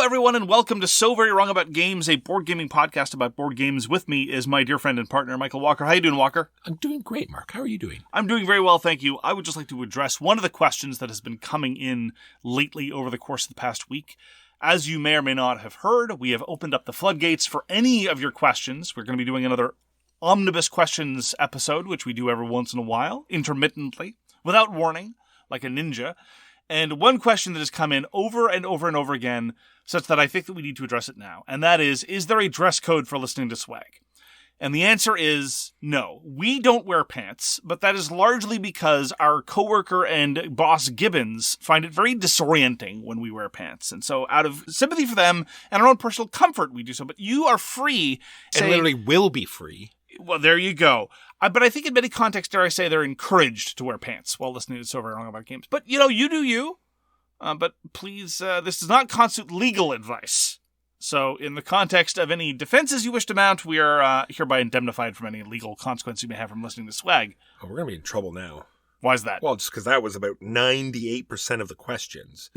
everyone, and welcome to So Very Wrong About Games, a board gaming podcast about board games. With me is my dear friend and partner, Michael Walker. How you doing, Walker? I'm doing great, Mark. How are you doing? I'm doing very well, thank you. I would just like to address one of the questions that has been coming in lately over the course of the past week. As you may or may not have heard, we have opened up the floodgates for any of your questions. We're going to be doing another Omnibus Questions episode, which we do every once in a while, intermittently, without warning, like a ninja. And one question that has come in over and over and over again, such that I think that we need to address it now, and that is there a dress code for listening to SVWAG? And the answer is no. We don't wear pants, but that is largely because our coworker and boss Gibbons find it very disorienting when we wear pants. And so out of sympathy for them and our own personal comfort, we do so. But you are free. And literally will be free. Well, there you go. But I think in many contexts, dare I say, they're encouraged to wear pants while listening to So Very Wrong About Games. But, you do you. But please, this does not constitute legal advice. So in the context of any defenses you wish to mount, we are hereby indemnified from any legal consequence you may have from listening to SVWAG. Oh, we're going to be in trouble now. Why is that? Well, just because that was about 98% of the questions.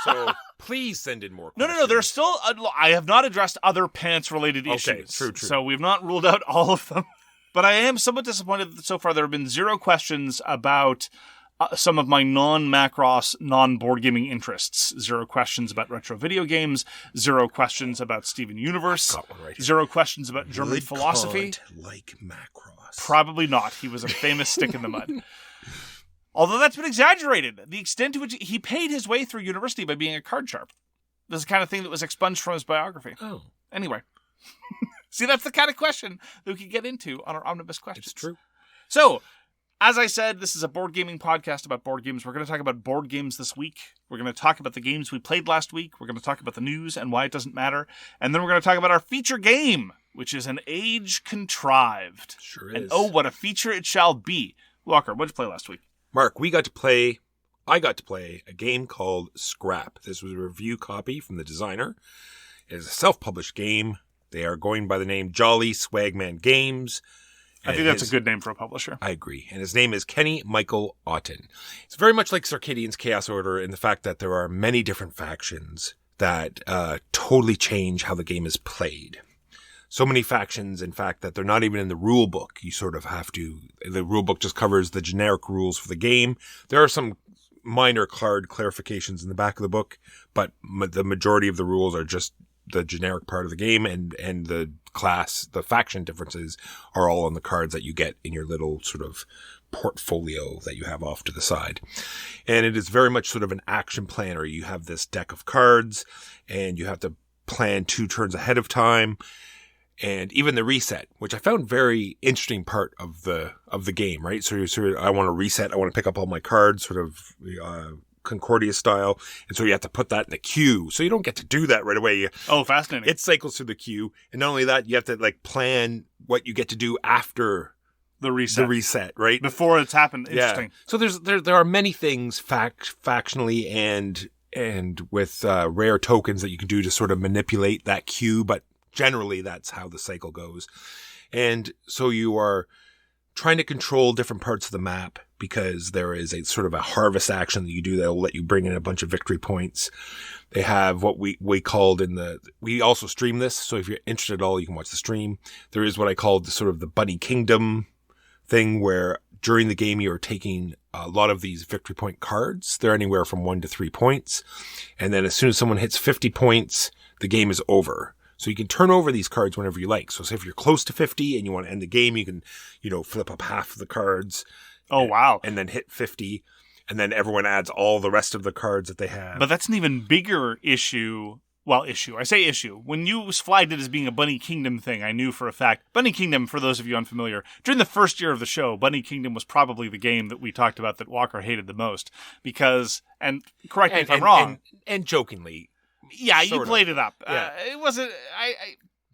So please send in more questions. No. There's still... I have not addressed other pants-related issues. Okay, true. So we've not ruled out all of them. But I am somewhat disappointed that so far there have been zero questions about some of my non-Macross, non-board gaming interests. Zero questions about retro video games. Zero questions about Steven Universe. Got one right here. Zero questions about German philosophy. Like Macross. Probably not. He was a famous stick in the mud. Although that's been exaggerated. The extent to which he paid his way through university by being a card sharp. This is the kind of thing that was expunged from his biography. Oh. Anyway. See, that's the kind of question that we could get into on our Omnibus Questions. It's true. So, as I said, this is a board gaming podcast about board games. We're going to talk about board games this week. We're going to talk about the games we played last week. We're going to talk about the news and why it doesn't matter. And then we're going to talk about our feature game, which is an Age Contrived. Sure is. And oh, what a feature it shall be. Walker, what did you play last week? Mark, I got to play a game called Scrap. This was a review copy from the designer. It is a self-published game. They are going by the name Jolly Swagman Games. I think that's a good name for a publisher. I agree. And his name is Kenny Michael-Otton. It's very much like Circadian's Chaos Order in the fact that there are many different factions that totally change how the game is played. So many factions, in fact, that they're not even in the rule book. You sort of have to... The rule book just covers the generic rules for the game. There are some minor card clarifications in the back of the book, but the majority of the rules are just the generic part of the game, and the faction differences are all on the cards that you get in your little sort of portfolio that you have off to the side. And it is very much sort of an action planner. You have this deck of cards, and you have to plan 2 turns ahead of time. And even the reset, which I found very interesting part of the game, right? So I want to reset. I want to pick up all my cards, sort of, Concordia style, and so you have to put that in the queue. So you don't get to do that right away. Oh, fascinating. It cycles through the queue, and not only that, you have to plan what you get to do after the reset, right? Before it's happened. Interesting. Yeah. So there are many things factionally and with rare tokens that you can do to sort of manipulate that queue, but generally that's how the cycle goes. And so you are trying to control different parts of the map because there is a sort of a harvest action that you do that will let you bring in a bunch of victory points. They have what we called we also stream this. So if you're interested at all, you can watch the stream. There is what I called the Bunny Kingdom thing where during the game, you're taking a lot of these victory point cards. They're anywhere from 1 to 3 points. And then as soon as someone hits 50 points, the game is over. So you can turn over these cards whenever you like. So say if you're close to 50 and you want to end the game, you can, flip up half of the cards. Oh, wow. And then hit 50. And then everyone adds all the rest of the cards that they have. But that's an even bigger issue. Well, issue. I say issue. When you flagged it as being a Bunny Kingdom thing, I knew for a fact. Bunny Kingdom, for those of you unfamiliar, during the first year of the show, Bunny Kingdom was probably the game that we talked about that Walker hated the most. Because, and correct me if I'm wrong. And jokingly. Yeah, you played it up. Yeah. It wasn't.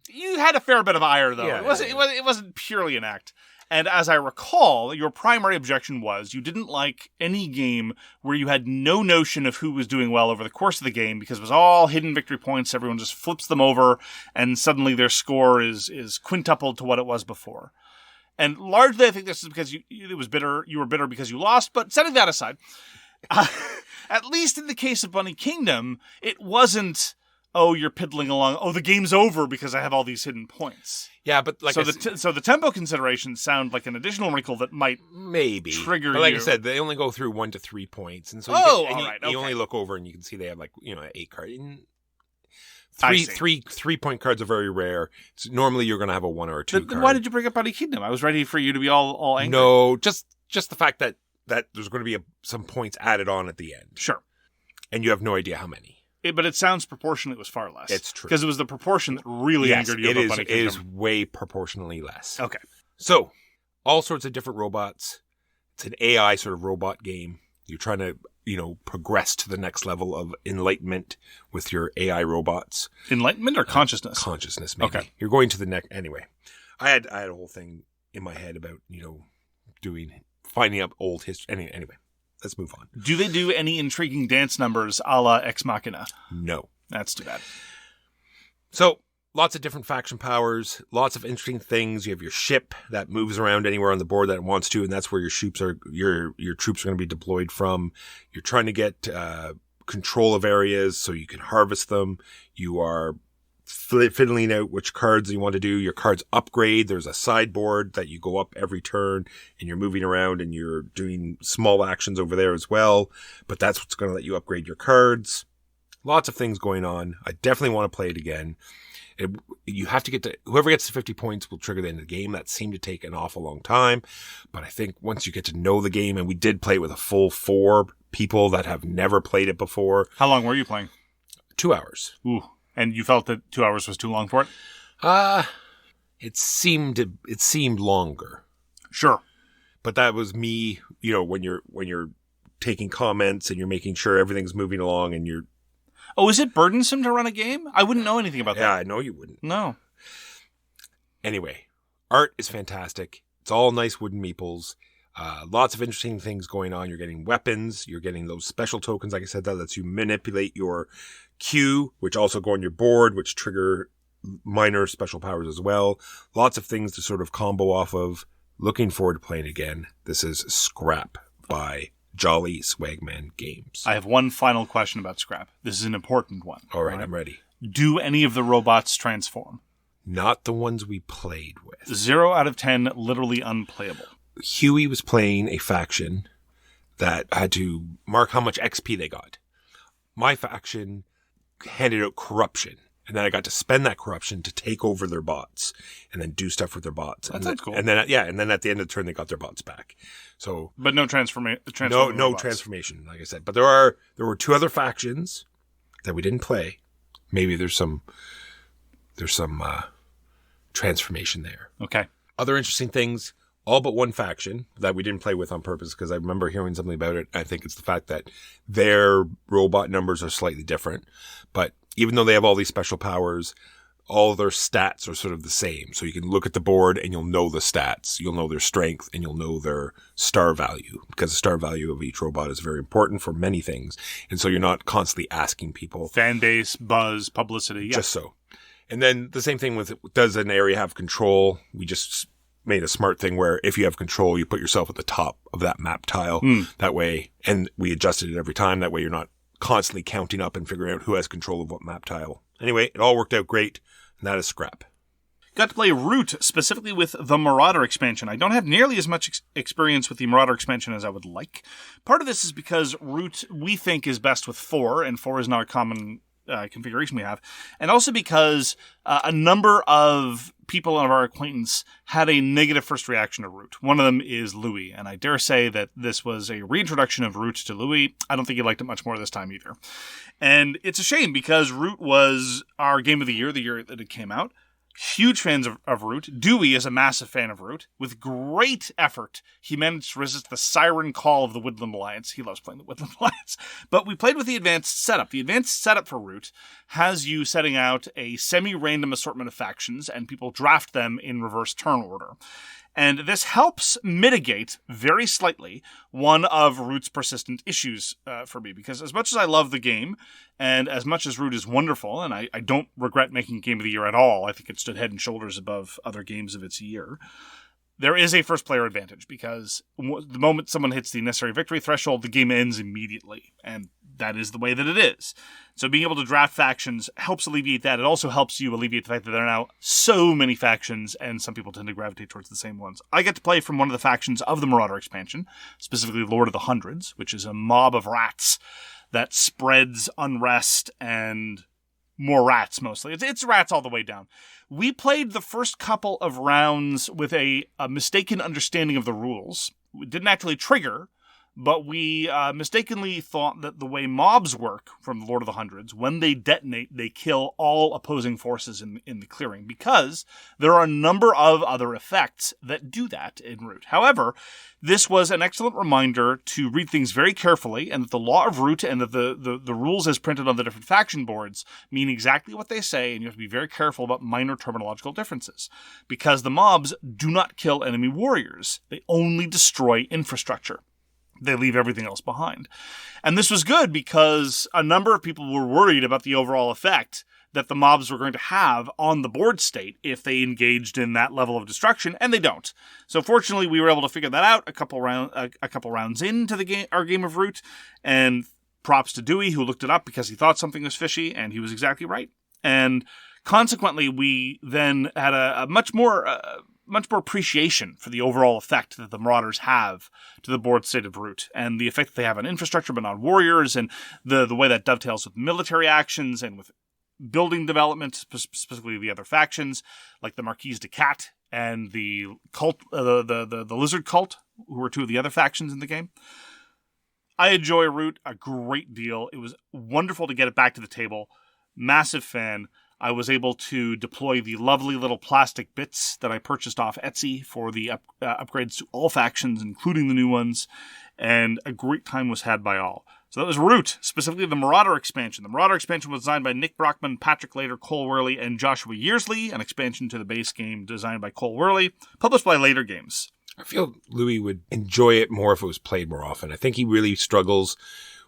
You had a fair bit of ire, though. Yeah, it wasn't purely an act. And as I recall, your primary objection was you didn't like any game where you had no notion of who was doing well over the course of the game because it was all hidden victory points. Everyone just flips them over, and suddenly their score is quintupled to what it was before. And largely, I think this is because you were bitter because you lost. But setting that aside, at least in the case of Bunny Kingdom, it wasn't oh, you're piddling along. Oh, the game's over because I have all these hidden points. Yeah, but like so the tempo considerations sound like an additional wrinkle that might maybe trigger. But like you. I said, they only go through 1 to 3 points, and so you only look over and you can see they have like 8 cards. Three point cards are very rare. So normally you're going to have a 1 or a 2 card. Why did you bring up Buddy Kingdom? I was ready for you to be all angry. No, just the fact that there's going to be some points added on at the end. Sure. And you have no idea how many. But it sounds proportionally was far less. It's true. Because it was the proportion that really angered you about Buddy Kingdom. It is way proportionally less. Okay. So, all sorts of different robots. It's an AI sort of robot game. You're trying to, progress to the next level of enlightenment with your AI robots. Enlightenment or consciousness? Consciousness, maybe. Okay. You're going to the next... Anyway, I had a whole thing in my head about, finding up old history. Anyway. Let's move on. Do they do any intriguing dance numbers a la Ex Machina? No. That's too bad. So, lots of different faction powers, lots of interesting things. You have your ship that moves around anywhere on the board that it wants to, and that's where your troops are going to be deployed from. You're trying to get control of areas so you can harvest them. You are fiddling out which cards you want to do. Your cards upgrade. There's a sideboard that you go up every turn and you're moving around and you're doing small actions over there as well. But that's what's going to let you upgrade your cards. Lots of things going on. I definitely want to play it again. You have to get to, whoever gets to 50 points will trigger the end of the game. That seemed to take an awful long time. But I think once you get to know the game, and we did play it with a full 4 people that have never played it before. How long were you playing? 2 hours. Ooh. And you felt that 2 hours was too long for it? It seemed longer. Sure. But that was me, when you're taking comments and you're making sure everything's moving along and you're... Oh, is it burdensome to run a game? I wouldn't know anything about that. Yeah, I know you wouldn't. No. Anyway, art is fantastic. It's all nice wooden meeples. Lots of interesting things going on. You're getting weapons. You're getting those special tokens, like I said, that lets you manipulate your queue, which also go on your board, which trigger minor special powers as well. Lots of things to sort of combo off of. Looking forward to playing again. This is Scrap by Jolly Swagman Games. I have one final question about Scrap. This is an important one. All right, I'm ready. Do any of the robots transform? Not the ones we played with. 0 out of 10, literally unplayable. Huey was playing a faction that had to mark how much XP they got. My faction handed out corruption, and then I got to spend that corruption to take over their bots and then do stuff with their bots. That sounds cool. And then at the end of the turn, they got their bots back. So, but no transformation. No transformation, like I said. But there were 2 other factions that we didn't play. Maybe there's some transformation there. Okay. Other interesting things. All but one faction that we didn't play with on purpose because I remember hearing something about it. I think it's the fact that their robot numbers are slightly different. But even though they have all these special powers, all their stats are sort of the same. So you can look at the board and you'll know the stats. You'll know their strength and you'll know their star value because the star value of each robot is very important for many things. And so you're not constantly asking people. Fan base, buzz, publicity. Yeah. Just so. And then the same thing with, does an area have control? We just made a smart thing where if you have control, you put yourself at the top of that map tile that way. And we adjusted it every time. That way you're not constantly counting up and figuring out who has control of what map tile. Anyway, it all worked out great. And that is Scrap. Got to play Root, specifically with the Marauder expansion. I don't have nearly as much experience with the Marauder expansion as I would like. Part of this is because Root, we think, is best with 4, and 4 is not a common configuration we have. And also because a number of people of our acquaintance had a negative first reaction to Root. One of them is Louis, and I dare say that this was a reintroduction of Root to Louis. I don't think he liked it much more this time either. And it's a shame because Root was our game of the year that it came out. Huge fans of Root. Dewey is a massive fan of Root. With great effort, he managed to resist the siren call of the Woodland Alliance. He loves playing the Woodland Alliance. But we played with the advanced setup. The advanced setup for Root has you setting out a semi-random assortment of factions, and people draft them in reverse turn order. And this helps mitigate, very slightly, one of Root's persistent issues for me. Because as much as I love the game, and as much as Root is wonderful, and I don't regret making Game of the Year at all, I think it stood head and shoulders above other games of its year, there is a first-player advantage. Because the moment someone hits the necessary victory threshold, the game ends immediately. And that is the way that it is. So being able to draft factions helps alleviate that. It also helps you alleviate the fact that there are now so many factions, and some people tend to gravitate towards the same ones. I get to play from one of the factions of the Marauder expansion, specifically Lord of the Hundreds, which is a mob of rats that spreads unrest and more rats mostly. It's rats all the way down. We played the first couple of rounds with a mistaken understanding of the rules. It didn't actually trigger, but we mistakenly thought that the way mobs work from the Lord of the Hundreds, when they detonate, they kill all opposing forces in the clearing, because there are a number of other effects that do that in Root. However, this was an excellent reminder to read things very carefully, and that the law of Root and that the rules as printed on the different faction boards mean exactly what they say, and you have to be very careful about minor terminological differences. Because the mobs do not kill enemy warriors. They only destroy infrastructure. They leave everything else behind. And this was good because a number of people were worried about the overall effect that the mobs were going to have on the board state if they engaged in that level of destruction, and they don't. So fortunately, we were able to figure that out a couple rounds into the our game of Root, and props to Dewey, who looked it up because he thought something was fishy, and he was exactly right. And consequently, we then had a much more appreciation for the overall effect that the Marauders have to the board state of Root, and the effect that they have on infrastructure but on warriors, and the way that dovetails with military actions and with building development, specifically the other factions, like the Marquise de Cat and the cult, the Lizard Cult, who were two of the other factions in the game. I enjoy Root a great deal. It was wonderful to get it back to the table. Massive fan. I was able to deploy the lovely little plastic bits that I purchased off Etsy for the upgrades to all factions, including the new ones, and a great time was had by all. So that was Root, specifically the Marauder expansion. The Marauder expansion was designed by Nick Brachmann, Patrick Later, Cole Wehrle, and Joshua Yearsley, an expansion to the base game designed by Cole Wehrle, published by Later Games. I feel Louis would enjoy it more if it was played more often. I think he really struggles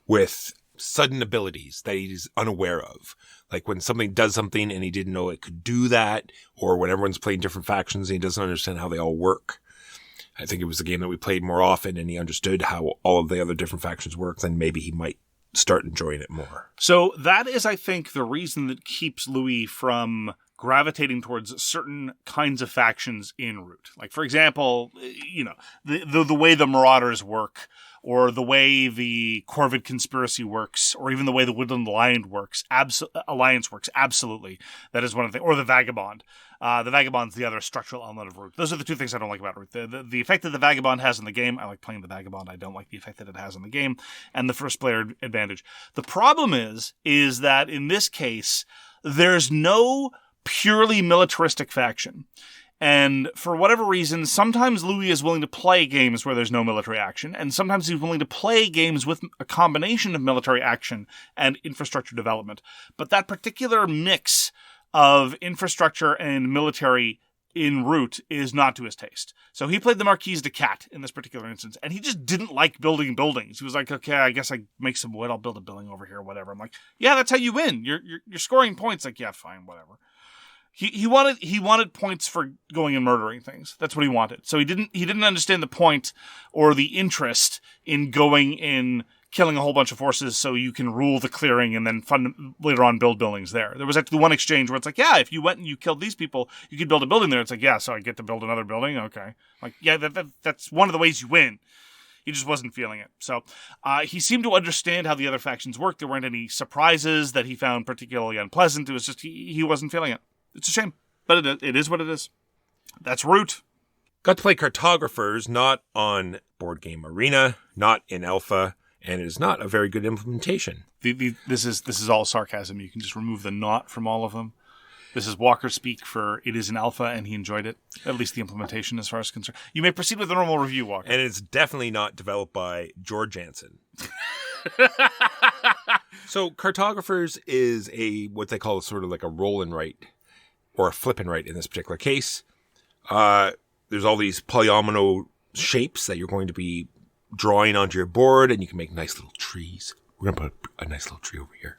with sudden abilities that he's unaware of. Like when something does something and he didn't know it could do that, or when everyone's playing different factions and he doesn't understand how they all work. I think it was a game that we played more often and he understood how all of the other different factions work, then maybe he might start enjoying it more. So that is, I think, the reason that keeps Louis from gravitating towards certain kinds of factions in Root. Like, for example, the way the Marauders work, or the way the Corvid Conspiracy works, or even the way the Woodland Alliance works, absolutely. That is one of the things. Or the Vagabond. The Vagabond's the other structural element of Root. Those are the two things I don't like about Root. The effect that the Vagabond has in the game, I like playing the Vagabond. I don't like the effect that it has in the game, and the first player advantage. The problem is that in this case, there's no purely militaristic faction. And for whatever reason, sometimes Louis is willing to play games where there's no military action, and sometimes he's willing to play games with a combination of military action and infrastructure development. But that particular mix of infrastructure and military in Root is not to his taste. So he played the Marquise de Cat in this particular instance, and he just didn't like building buildings. He was like, okay, I guess I make some wood, I'll build a building over here, whatever. I'm like, yeah, that's how you win. You're scoring points. Like, yeah, fine, whatever. He wanted points for going and murdering things. That's what he wanted. So he didn't understand the point or the interest in going in killing a whole bunch of forces so you can rule the clearing and then later on build buildings there. There was actually one exchange where it's like, yeah, if you went and you killed these people, you could build a building there. It's like, yeah, so I get to build another building? Okay. Like, yeah, that's one of the ways you win. He just wasn't feeling it. So he seemed to understand how the other factions worked. There weren't any surprises that he found particularly unpleasant. It was just he wasn't feeling it. It's a shame, but it is what it is. That's Root. Got to play Cartographers, not on Board Game Arena, not in alpha, and it is not a very good implementation. This is all sarcasm. You can just remove the not from all of them. This is Walker speak for it is an alpha, and he enjoyed it. At least the implementation as far as concerned. You may proceed with the normal review, Walker. And it's definitely not developed by George Jansen. So Cartographers is what they call sort of like a roll and write, or a flip and write in this particular case. There's all these polyomino shapes that you're going to be drawing onto your board, and you can make nice little trees. We're going to put a nice little tree over here.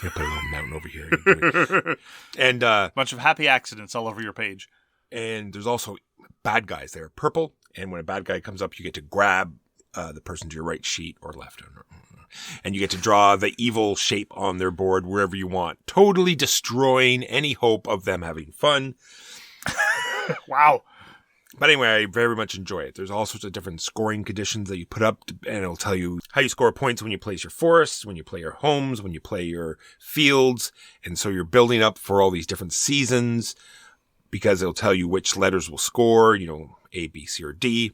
We're going to put a little mountain over here. And a bunch of happy accidents all over your page. And there's also bad guys. They're purple, and when a bad guy comes up, you get to grab the person to your right sheet or left. And you get to draw the evil shape on their board wherever you want, totally destroying any hope of them having fun. Wow. But anyway, I very much enjoy it. There's all sorts of different scoring conditions that you put up, and it'll tell you how you score points when you place your forests, when you play your homes, when you play your fields. And so you're building up for all these different seasons because it'll tell you which letters will score, A, B, C, or D.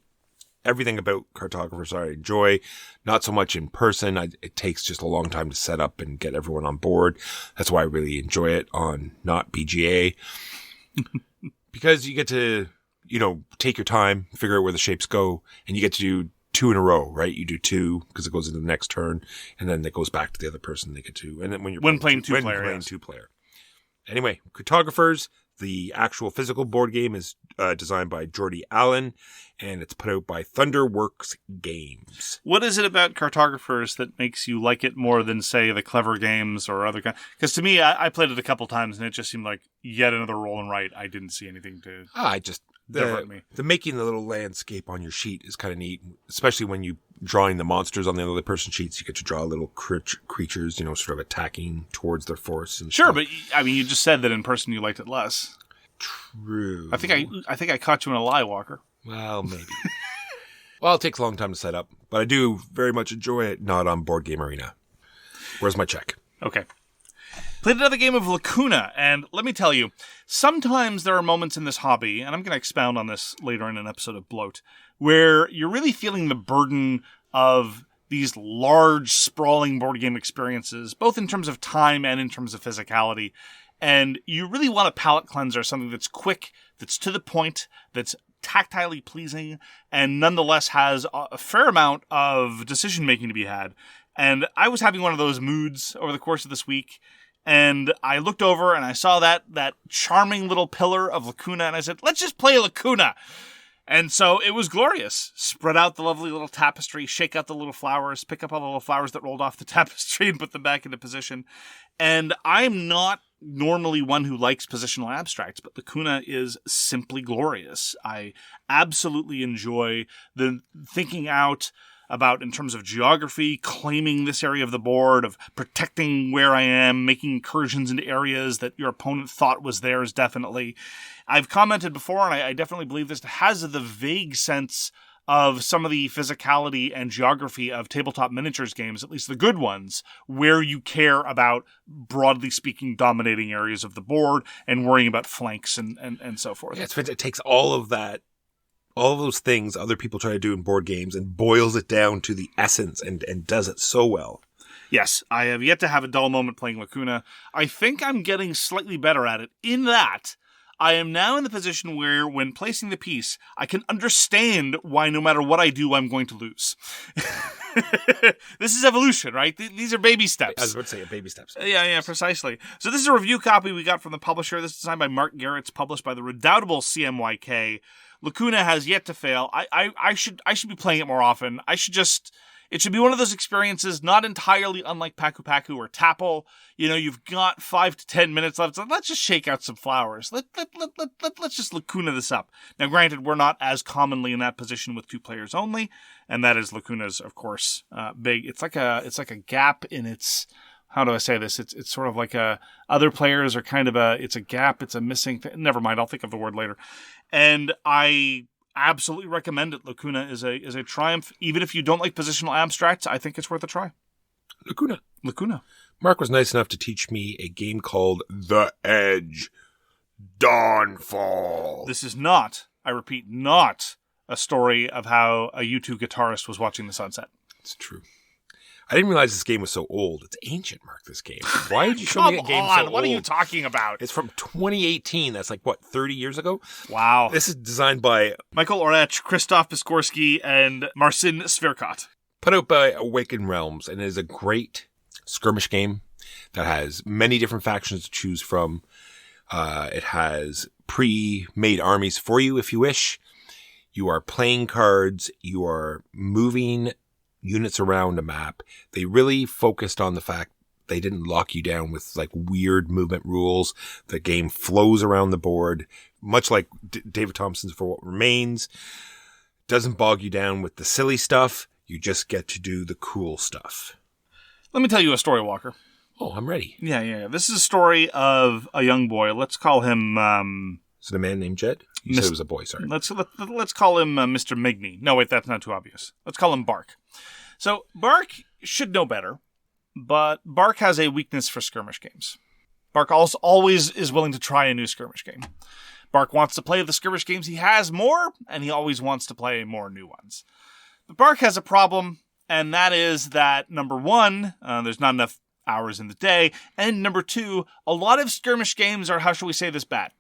Everything about Cartographers I enjoy. Not so much in person. It takes just a long time to set up and get everyone on board. That's why I really enjoy it on not BGA. Because you get to... take your time, figure out where the shapes go, and you get to do 2 in a row, right? You do 2 because it goes into the next turn, and then it goes back to the other person. They get 2, and then when playing two player. Anyway, Cartographers, the actual physical board game is designed by Jordy Allen, and it's put out by Thunderworks Games. What is it about Cartographers that makes you like it more than, say, the Clever Games or other kind? Because to me, I played it a couple times, and it just seemed like yet another roll and write. I didn't see anything to... The making the little landscape on your sheet is kind of neat, especially when you drawing the monsters on the other person's sheets. You get to draw little creatures, sort of attacking towards their force. And sure, stuff. But I mean, you just said that in person you liked it less. True. I think I caught you in a lie, Walker. Well, maybe. Well, it takes a long time to set up, but I do very much enjoy it. Not on Board Game Arena. Where's my check? Okay. Played another game of Lacuna, and let me tell you, sometimes there are moments in this hobby, and I'm going to expound on this later in an episode of Bloat, where you're really feeling the burden of these large, sprawling board game experiences, both in terms of time and in terms of physicality, and you really want a palate cleanser, something that's quick, that's to the point, that's tactilely pleasing, and nonetheless has a fair amount of decision-making to be had. And I was having one of those moods over the course of this week, and I looked over and I saw that charming little pillar of Lacuna, and I said, let's just play Lacuna. And so it was glorious. Spread out the lovely little tapestry, shake out the little flowers, pick up all the little flowers that rolled off the tapestry and put them back into position. And I'm not normally one who likes positional abstracts, but Lacuna is simply glorious. I absolutely enjoy the thinking out about, in terms of geography, claiming this area of the board, of protecting where I am, making incursions into areas that your opponent thought was theirs, definitely. I've commented before, and I definitely believe this, has the vague sense of some of the physicality and geography of tabletop miniatures games, at least the good ones, where you care about, broadly speaking, dominating areas of the board and worrying about flanks and so forth. Yeah, it takes all of that, all of those things other people try to do in board games and boils it down to the essence and does it so well. Yes, I have yet to have a dull moment playing Lacuna. I think I'm getting slightly better at it in that I am now in the position where, when placing the piece, I can understand why no matter what I do, I'm going to lose. This is evolution, right? These are baby steps. I was about to say baby steps. Yeah, precisely. So this is a review copy we got from the publisher. This is designed by Mark Gerrits, published by the redoubtable CMYK. Lacuna has yet to fail. I should be playing it more often. It should be one of those experiences not entirely unlike Paku Paku or Tapple. You've got 5 to 10 minutes left, so let's just shake out some flowers. Let's just Lacuna this up. Now, granted, we're not as commonly in that position with 2 players only, and that is Lacuna's, of course, big. It's like a gap in its. How do I say this? It's sort of like other players are kind of it's a gap. It's a missing thing. Never mind. I'll think of the word later. And I absolutely recommend it. Lacuna is a triumph. Even if you don't like positional abstracts, I think it's worth a try. Lacuna. Mark was nice enough to teach me a game called The Edge. Dawnfall. This is not, I repeat, not a story of how a U2 guitarist was watching the sunset. It's true. I didn't realize this game was so old. It's ancient, Mark, this game. Why did you show me a game so old? What are you talking about? It's from 2018. That's 30 years ago? Wow. This is designed by Michael-Otton, Krzysztof, Piskorski, and Marcin Świerkot. Put out by Awaken Realms, and it is a great skirmish game that has many different factions to choose from. It has pre-made armies for you if you wish. You are playing cards. You are moving units around a map. They really focused on the fact they didn't lock you down with weird movement rules. The game flows around the board, much like David Thompson's For What Remains. Doesn't bog you down with the silly stuff. You just get to do the cool stuff. Let me tell you a story, Walker. Oh, I'm ready. Yeah. This is a story of a young boy. Let's call him... Is it a man named Jed? You said it was a boy, sorry. Let's call him Mr. Migney. No, wait, that's not too obvious. Let's call him Bark. So, Bark should know better, but Bark has a weakness for skirmish games. Bark also always is willing to try a new skirmish game. Bark wants to play the skirmish games he has more, and he always wants to play more new ones. But Bark has a problem, and that is that, number one, there's not enough hours in the day, and number two, a lot of skirmish games are, how shall we say this, bad.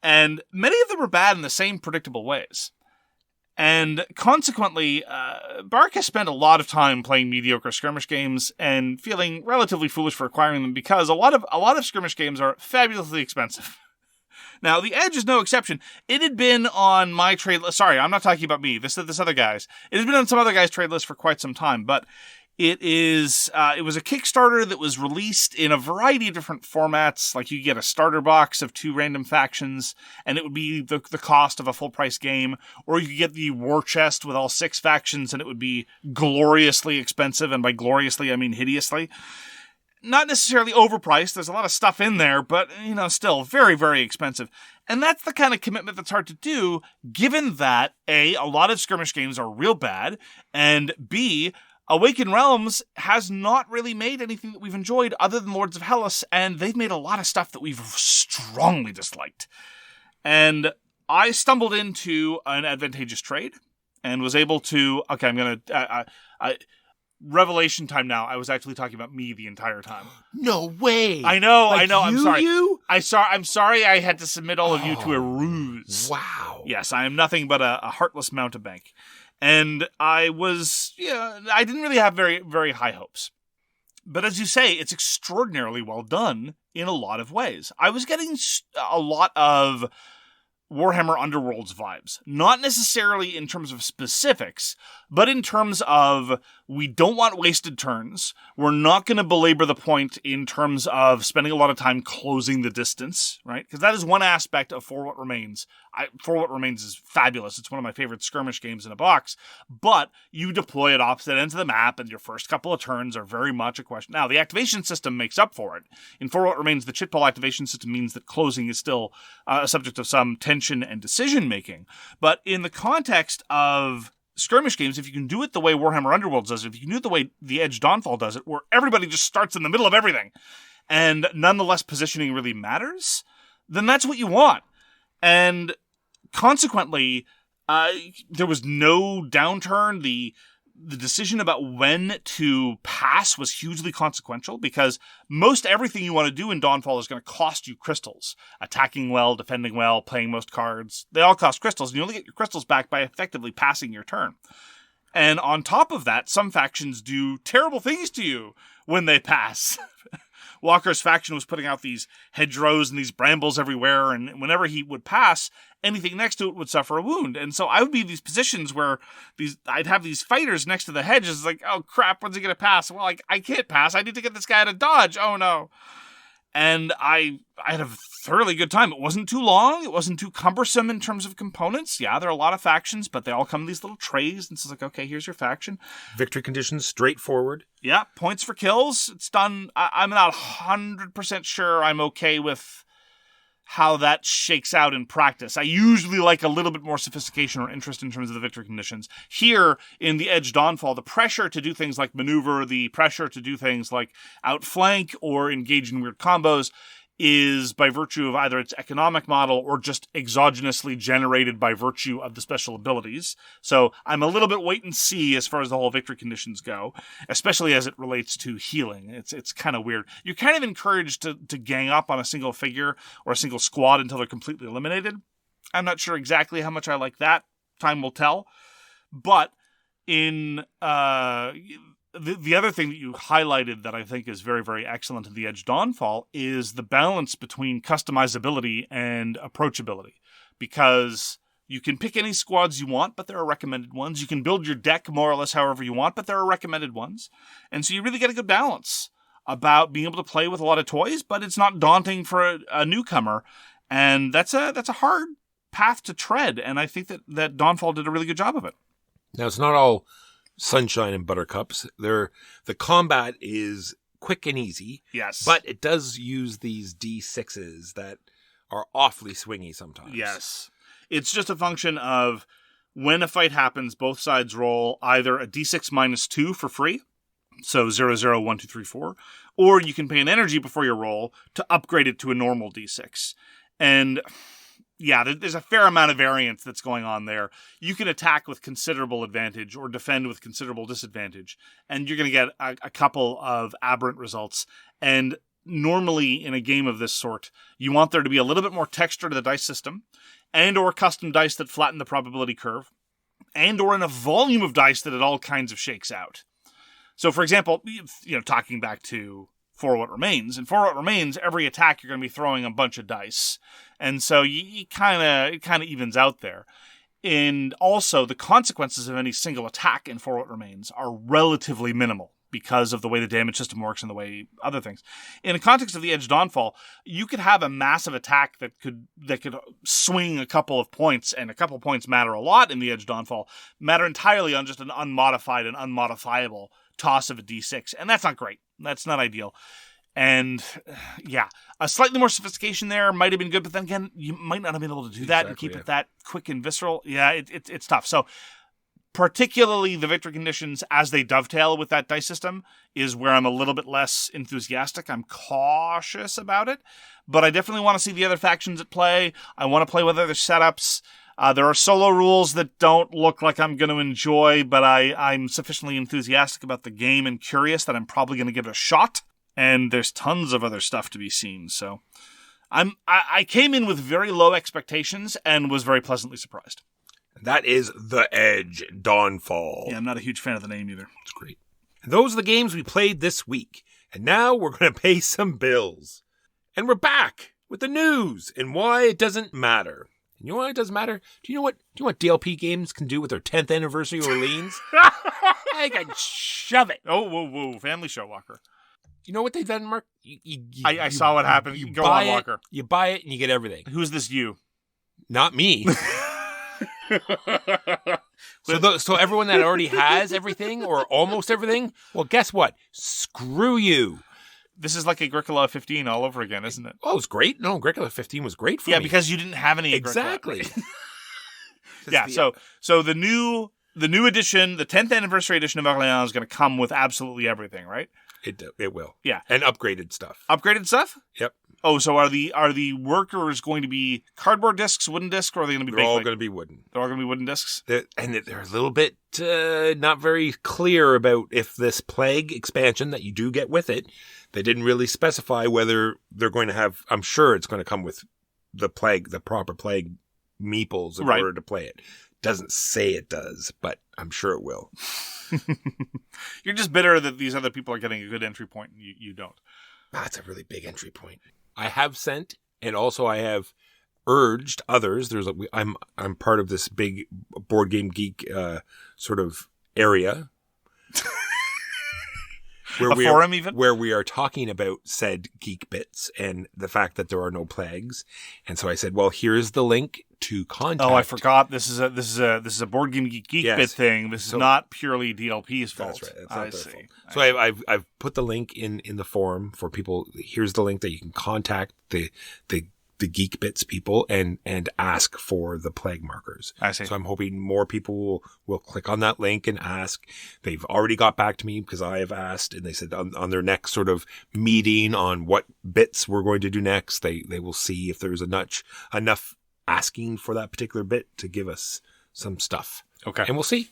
And many of them are bad in the same predictable ways. And consequently, Bark has spent a lot of time playing mediocre skirmish games and feeling relatively foolish for acquiring them because a lot of skirmish games are fabulously expensive. Now, the Edge is no exception. It had been on my trade list. Sorry, I'm not talking about me. This other guy's. It has been on some other guy's trade list for quite some time, but it was a Kickstarter that was released in a variety of different formats. Like, you get a starter box of 2 random factions, and it would be the cost of a full-price game. Or you could get the war chest with all 6 factions, and it would be gloriously expensive. And by gloriously, I mean hideously. Not necessarily overpriced. There's a lot of stuff in there, but, still very, very expensive. And that's the kind of commitment that's hard to do, given that, A, a lot of skirmish games are real bad, and B, Awaken Realms has not really made anything that we've enjoyed other than Lords of Hellas, and they've made a lot of stuff that we've strongly disliked. And I stumbled into an advantageous trade and was able to... Okay, I'm going to... Revelation time now. I was actually talking about me the entire time. No way. I know. I'm sorry. You? I'm sorry I had to submit all of you to a ruse. Wow. Yes, I am nothing but a heartless mountebank. And I didn't really have very, very high hopes. But as you say, it's extraordinarily well done in a lot of ways. I was getting a lot of Warhammer Underworlds vibes. Not necessarily in terms of specifics, but in terms of we don't want wasted turns. We're not going to belabor the point in terms of spending a lot of time closing the distance, right? Because that is one aspect of For What Remains. For What Remains is fabulous. It's one of my favorite skirmish games in a box. But you deploy at opposite ends of the map, and your first couple of turns are very much a question. Now, the activation system makes up for it. In For What Remains, the chitpole activation system means that closing is still a subject of some tension and decision-making. But in the context of skirmish games, if you can do it the way Warhammer Underworlds does it, if you can do it the way the Edge Dawnfall does it, where everybody just starts in the middle of everything, and nonetheless positioning really matters, then that's what you want. And consequently, there was no downturn. The decision about when to pass was hugely consequential because most everything you want to do in Dawnfall is going to cost you crystals. Attacking well, defending well, playing most cards. They all cost crystals, and you only get your crystals back by effectively passing your turn. And on top of that, some factions do terrible things to you when they pass. Walker's faction was putting out these hedgerows and these brambles everywhere, and whenever he would pass, anything next to it would suffer a wound. And so I would be in these positions where I'd have these fighters next to the hedges, like, oh crap, when's he going to pass? Well, I can't pass. I need to get this guy to dodge. Oh no. And I had a thoroughly good time. It wasn't too long. It wasn't too cumbersome in terms of components. Yeah, there are a lot of factions, but they all come in these little trays. And so it's like, okay, here's your faction. Victory conditions, straightforward. Yeah, points for kills. It's done. I'm not 100% sure I'm okay with how that shakes out in practice. I usually like a little bit more sophistication or interest in terms of the victory conditions. Here, in the Edge Dawnfall, the pressure to do things like maneuver, the pressure to do things like outflank or engage in weird combos is by virtue of either its economic model or just exogenously generated by virtue of the special abilities. So I'm a little bit wait and see as far as the whole victory conditions go, especially as it relates to healing. It's kind of weird. You're kind of encouraged to gang up on a single figure or a single squad until they're completely eliminated. I'm not sure exactly how much I like that. Time will tell. But in the other thing that you highlighted that I think is very, very excellent in the Edge Dawnfall is the balance between customizability and approachability. Because you can pick any squads you want, but there are recommended ones. You can build your deck more or less however you want, but there are recommended ones. And so you really get a good balance about being able to play with a lot of toys, but it's not daunting for a newcomer. And that's a hard path to tread, and I think that Dawnfall did a really good job of it. Now, it's not all Sunshine and Buttercups. The combat is quick and easy. Yes. But it does use these D6s that are awfully swingy sometimes. Yes. It's just a function of when a fight happens, both sides roll either a D6 -2 for free, so 0, 0, 1, 2, 3, 4, or you can pay an energy before your roll to upgrade it to a normal D6. And yeah, there's a fair amount of variance that's going on there. You can attack with considerable advantage or defend with considerable disadvantage, and you're going to get a couple of aberrant results. And normally in a game of this sort, you want there to be a little bit more texture to the dice system, and or custom dice that flatten the probability curve, and or in a volume of dice that it all kinds of shakes out. So, for example, talking back to For What Remains. In For What Remains, every attack you're going to be throwing a bunch of dice. And so it kind of evens out there. And also, the consequences of any single attack in For What Remains are relatively minimal because of the way the damage system works and the way other things. In the context of the Edge Dawnfall, you could have a massive attack that could swing a couple of points, and a couple of points matter a lot in the Edge Dawnfall, matter entirely on just an unmodified and unmodifiable toss of a D6, and that's not great. That's not ideal. And yeah, a slightly more sophistication there might have been good, but then again, you might not have been able to do that and keep it that quick and visceral. Yeah, it's tough. So particularly the victory conditions as they dovetail with that dice system is where I'm a little bit less enthusiastic. I'm cautious about it, but I definitely want to see the other factions at play. I want to play with other setups. There are solo rules that don't look like I'm going to enjoy, but I'm sufficiently enthusiastic about the game and curious that I'm probably going to give it a shot. And there's tons of other stuff to be seen. So I came in with very low expectations and was very pleasantly surprised. That is The Edge Dawnfall. Yeah, I'm not a huge fan of the name either. It's great. And those are the games we played this week. And now we're going to pay some bills. And we're back with the news and why it doesn't matter. You know why it doesn't matter? Do you know what DLP games can do with their 10th anniversary Orleans? I can shove it. Oh, whoa, family show, Walker. You know what they've done, Mark? I saw what happened. You go on, Walker. You buy it and you get everything. Who's this you? Not me. So everyone that already has everything or almost everything, well, guess what? Screw you. This is like Agricola 15 all over again, isn't it? Oh, it's great. No, Agricola 15 was great for me. Yeah, because you didn't have any Agricola. Exactly. Yeah, so the new edition, the 10th anniversary edition of Orleans is going to come with absolutely everything, right? It will. Yeah. And upgraded stuff. Upgraded stuff? Yep. Oh, so are the workers going to be cardboard discs, wooden discs, or are they going to be They're all going to be wooden. They're all going to be wooden discs? They're a little bit not very clear about if this Plague expansion that you do get with it, they didn't really specify whether they're going to have, I'm sure it's going to come with the proper Plague meeples in order to play it. Doesn't say it does, but I'm sure it will. You're just bitter that these other people are getting a good entry point and you don't. That's a really big entry point. I have sent, and also I have urged others. I'm part of this big board game geek sort of area. Where we are talking about said geek bits and the fact that there are no plagues. And so I said, well, here's the link to contact. Oh, I forgot. This is a board game geek bit thing. This is not purely DLP's fault. That's right. That's not their fault. So I've put the link in the forum for people. Here's the link that you can contact the Geek Bits people and ask for the plague markers. I see. So I'm hoping more people will click on that link and ask. They've already got back to me because I have asked, and they said on their next sort of meeting on what bits we're going to do next, they will see if there's enough asking for that particular bit to give us some stuff. Okay. And we'll see.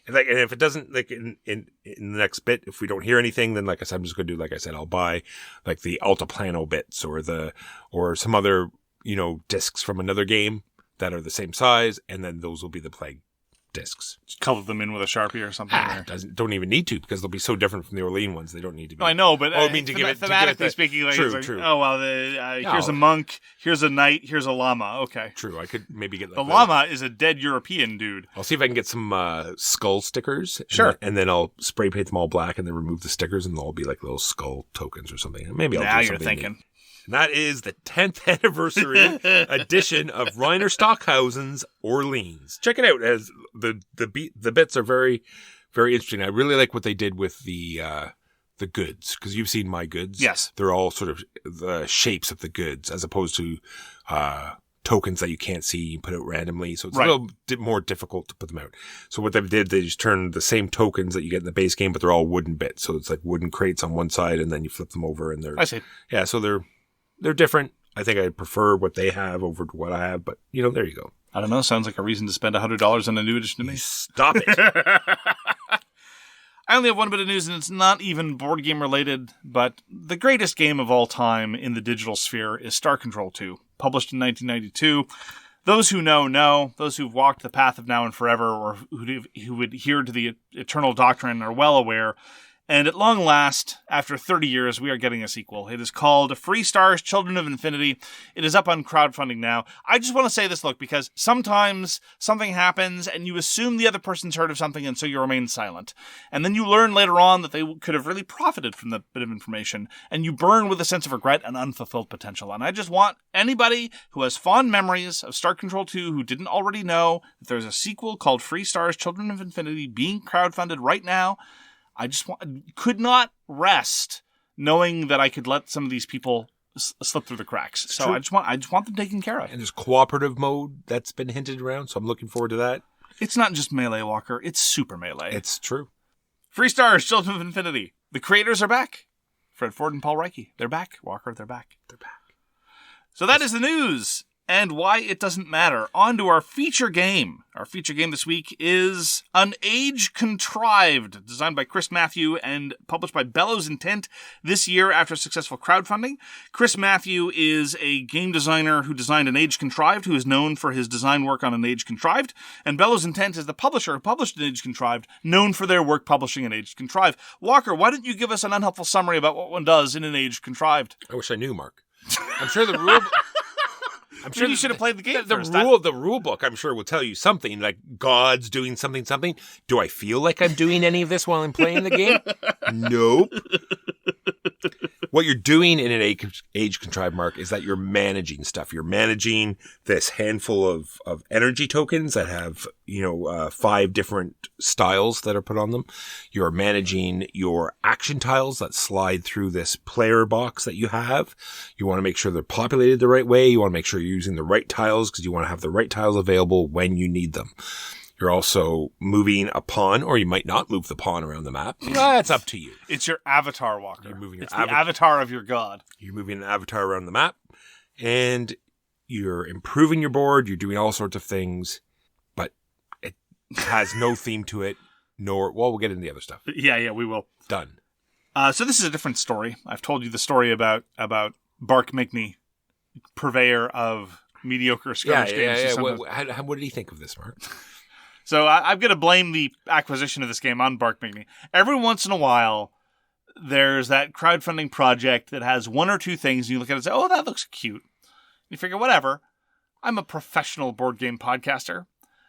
And if it doesn't, like in the next bit, if we don't hear anything, then like I said, I'm just going to do, like I said, I'll buy like the Altiplano bits or some other, discs from another game that are the same size. And then those will be the plague discs. Just color them in with a Sharpie or something. Don't even need to because they'll be so different from the Orlean ones. They don't need to be. No, I know, but I mean, thematically speaking, true. Oh, well, here's a monk, here's a knight, here's a llama. Okay. True. I could maybe get the llama is a dead European dude. I'll see if I can get some skull stickers. Sure. And then I'll spray paint them all black and then remove the stickers and they'll all be like little skull tokens or something. Maybe I'll do something. Now you're thinking. And that is the 10th anniversary edition of Reiner Stockhausen's Orleans. Check it out, as the bits are very, Very interesting. I really like what they did with the goods, because you've seen my goods. Yes. They're all sort of the shapes of the goods as opposed to tokens that you can't see. You put out randomly. So it's a little more difficult to put them out. So what they did, they just turned the same tokens that you get in the base game, but they're all wooden bits. So it's like wooden crates on one side, and then you flip them over, and they're... I see. Yeah, so they're different. I think I prefer what they have over to what I have, but, there you go. I don't know. Sounds like a reason to spend $100 on a new edition to me. Stop it. I only have one bit of news, and it's not even board game related, but the greatest game of all time in the digital sphere is Star Control 2, published in 1992. Those who know. Those who've walked the path of now and forever, or who adhere to the eternal doctrine, are well aware. And at long last, after 30 years, we are getting a sequel. It is called Free Stars, Children of Infinity. It is up on crowdfunding now. I just want to say this, look, because sometimes something happens and you assume the other person's heard of something, and so you remain silent. And then you learn later on that they could have really profited from that bit of information, and you burn with a sense of regret and unfulfilled potential. And I just want anybody who has fond memories of Star Control 2 who didn't already know that there's a sequel called Free Stars, Children of Infinity being crowdfunded right now. I just could not rest knowing that I could let some of these people slip through the cracks. So I just want them taken care of. And there's cooperative mode that's been hinted around, so I'm looking forward to that. It's not just Melee, Walker. It's Super Melee. It's true. Free Stars, Children of Infinity. The creators are back. Fred Ford and Paul Reike. They're back, Walker. They're back. They're back. So that is the news. And why it doesn't matter. On to our feature game. Our feature game this week is An Age Contrived, designed by Chris Matthew and published by Bellows Intent this year after successful crowdfunding. Chris Matthew is a game designer who designed An Age Contrived, who is known for his design work on An Age Contrived. And Bellows Intent is the publisher who published An Age Contrived, known for their work publishing An Age Contrived. Walker, why don't you give us an unhelpful summary about what one does in An Age Contrived? I wish I knew, Mark. I'm sure the rule... I'm sure you should have played the game first. The rule book, I'm sure, will tell you something, like God's doing something. Do I feel like I'm doing any of this while I'm playing the game? Nope. What you're doing in An Age Contrived, Mark, is that you're managing stuff. You're managing this handful of energy tokens that have, 5 different styles that are put on them. You're managing your action tiles that slide through this player box that you have. You want to make sure they're populated the right way. You want to make sure you're using the right tiles because you want to have the right tiles available when you need them. You're also moving a pawn, or you might not move the pawn around the map. That's up to you. It's your avatar, Walker. You're moving the avatar of your god. You're moving an avatar around the map, and you're improving your board. You're doing all sorts of things, but it has no theme to it. We'll get into the other stuff. Yeah, we will. Done. So this is a different story. I've told you the story about Bark Migney, purveyor of mediocre skirmish games. Yeah. What did he think of this, Mark? So I'm going to blame the acquisition of this game on Bark Migney. Every once in a while, there's that crowdfunding project that has 1 or 2 things, and you look at it and say, oh, that looks cute. You figure, whatever. I'm a professional board game podcaster.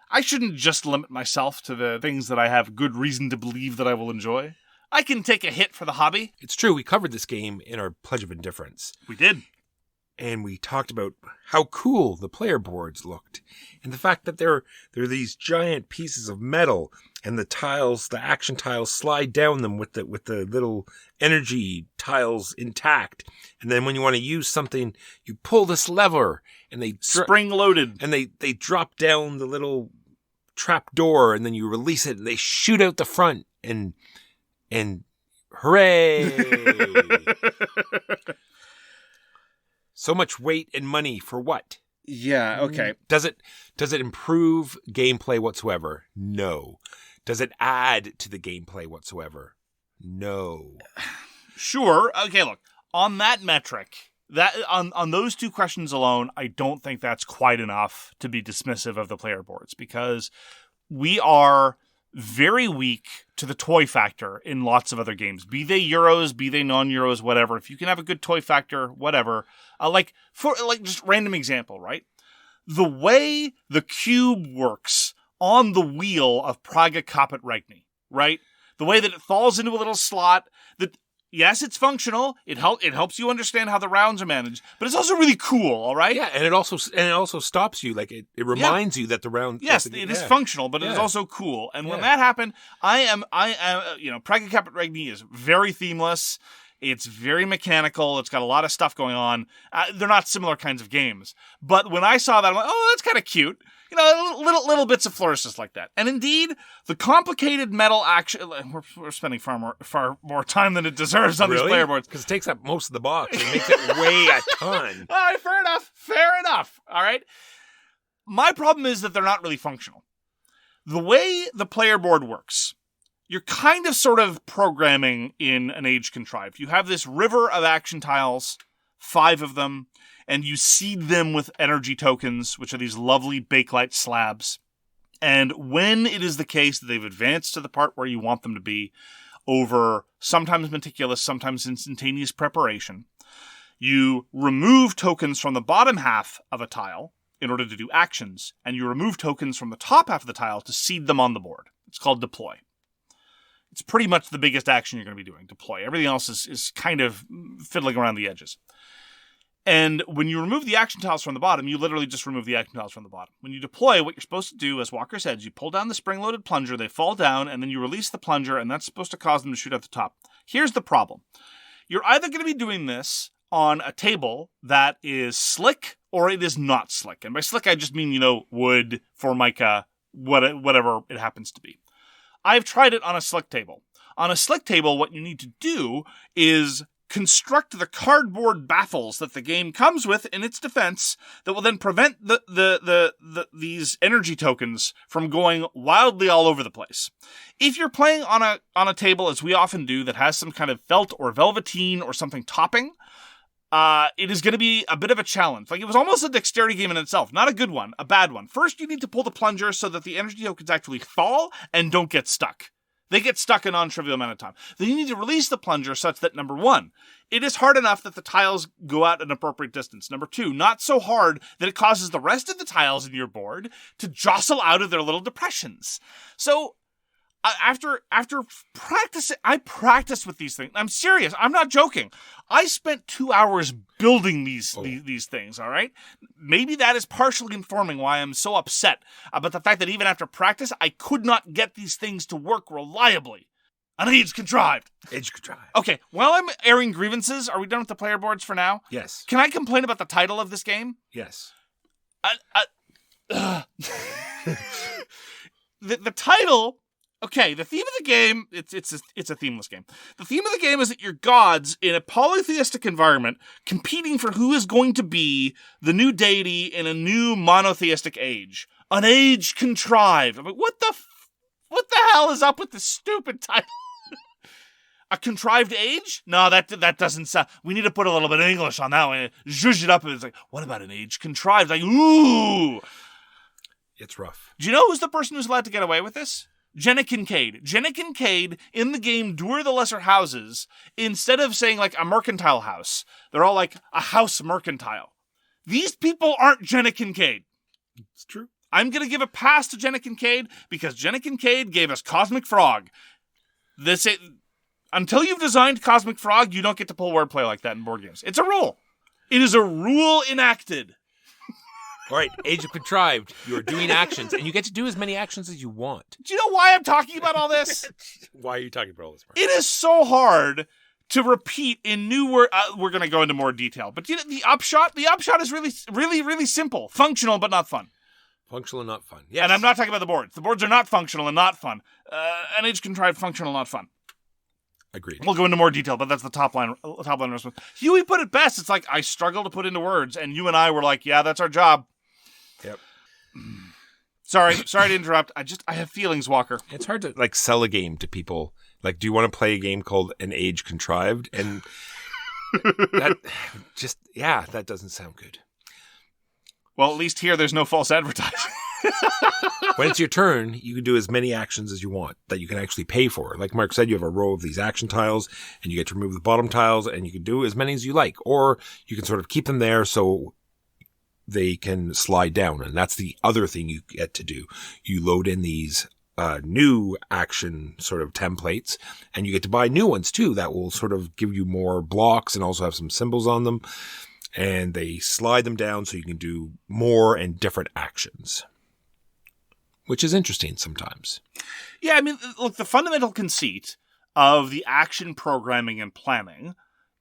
I shouldn't just limit myself to the things that I have good reason to believe that I will enjoy. I can take a hit for the hobby. It's true. We covered this game in our Pledge of Indifference. We did. And we talked about how cool the player boards looked. And the fact that they're these giant pieces of metal, and the action tiles slide down them with the little energy tiles intact. And then when you want to use something, you pull this lever and they spring loaded. And they drop down the little trap door, and then you release it and they shoot out the front and hooray. So much weight and money for what? Yeah, okay. Does it improve gameplay whatsoever? No. Does it add to the gameplay whatsoever? No. Sure. Okay, look. On that metric, on those 2 questions alone, I don't think that's quite enough to be dismissive of the player boards, because we are very weak to the toy factor in lots of other games. Be they Euros, be they non-Euros, whatever. If you can have a good toy factor, whatever. Just random example, right? The way the cube works on the wheel of Praga Caput Regni, right? The way that it falls into a little slot, that Yes, it's functional. It helps you understand how the rounds are managed, but it's also really cool. All right. Yeah, and it also stops you. Like it reminds you that the round. Yes, it is functional, but it is also cool. And when that happened, I am. Praga Caput Regni is very themeless. It's very mechanical. It's got a lot of stuff going on. They're not similar kinds of games, but when I saw that, I'm like, oh, that's kind of cute. Little bits of flourishes like that. And indeed, the complicated metal action... We're spending far more time than it deserves on these player boards. Because it takes up most of the box. It makes it weigh a ton. All right, fair enough. All right. My problem is that they're not really functional. The way the player board works, you're kind of sort of programming in an Age Contrived. You have this river of action tiles, 5 of them, and you seed them with energy tokens, which are these lovely bakelite slabs. And when it is the case that they've advanced to the part where you want them to be, over sometimes meticulous, sometimes instantaneous preparation, you remove tokens from the bottom half of a tile in order to do actions, and you remove tokens from the top half of the tile to seed them on the board. It's called deploy. It's pretty much the biggest action you're going to be doing, deploy. Everything else is kind of fiddling around the edges. And when you remove the action tiles from the bottom, you literally just remove the action tiles from the bottom. When you deploy, what you're supposed to do, as Walker said, is you pull down the spring-loaded plunger, they fall down, and then you release the plunger, and that's supposed to cause them to shoot at the top. Here's the problem. You're either going to be doing this on a table that is slick, or it is not slick. And by slick, I just mean, wood, Formica, whatever it happens to be. I've tried it on a slick table. On a slick table, what you need to do is construct the cardboard baffles that the game comes with in its defense that will then prevent these energy tokens from going wildly all over the place. If you're playing on a table, as we often do, that has some kind of felt or velveteen or something topping, it is going to be a bit of a challenge. Like, it was almost a dexterity game in itself. Not a good one, a bad one. First, you need to pull the plunger so that the energy tokens actually fall and don't get stuck. They get stuck a non-trivial amount of time. Then you need to release the plunger such that, number 1, it is hard enough that the tiles go out an appropriate distance. Number 2, not so hard that it causes the rest of the tiles in your board to jostle out of their little depressions. So, after practicing, I practiced with these things. I'm serious. I'm not joking. I spent 2 hours building these things, all right? Maybe that is partially informing why I'm so upset about the fact that even after practice, I could not get these things to work reliably. An Age Contrived. Age Contrived. Okay, while I'm airing grievances, are we done with the player boards for now? Yes. Can I complain about the title of this game? Yes. The title... Okay, the theme of the game, it's a themeless game. The theme of the game is that you're gods in a polytheistic environment competing for who is going to be the new deity in a new monotheistic age. An Age Contrived. I'm like, what the hell is up with this stupid title? A contrived age? No, that doesn't sound... We need to put a little bit of English on that one. Zhuzh it up. It's like, what about an Age Contrived? Like, ooh! It's rough. Do you know who's the person who's allowed to get away with this? Jenna Kincaid. Jenna Kincaid, in the game Doer the Lesser Houses, instead of saying like a mercantile house, they're all like a house mercantile. These people aren't Jenna Kincaid. It's true. I'm going to give a pass to Jenna Kincaid because Jenna Kincaid gave us Cosmic Frog. Until you've designed Cosmic Frog, you don't get to pull wordplay like that in board games. It's a rule. It is a rule enacted. All right, Age of Contrived. You are doing actions, and you get to do as many actions as you want. Do you know why I'm talking about all this? Why are you talking about all this, Mark? It is so hard to repeat in new words. We're going to go into more detail, but the upshot is really, really, really simple. Functional, but not fun. Functional and not fun. Yes. And I'm not talking about the boards. The boards are not functional and not fun. An Age Contrived, functional, not fun. Agreed. We'll go into more detail, but that's the top line response. Huey put it best. It's like, I struggle to put into words, and you and I were like, yeah, that's our job. Yep. Sorry to interrupt. I have feelings, Walker. It's hard to sell a game to people. Like, do you want to play a game called An Age Contrived? And that doesn't sound good. Well, at least here there's no false advertising. When it's your turn, you can do as many actions as you want that you can actually pay for. Like Mark said, you have a row of these action tiles, and you get to remove the bottom tiles, and you can do as many as you like. Or you can sort of keep them there so they can slide down. And that's the other thing you get to do. You load in these new action sort of templates, and you get to buy new ones too that will sort of give you more blocks and also have some symbols on them. And they slide them down so you can do more and different actions, which is interesting sometimes. Yeah, I mean, look, the fundamental conceit of the action programming and planning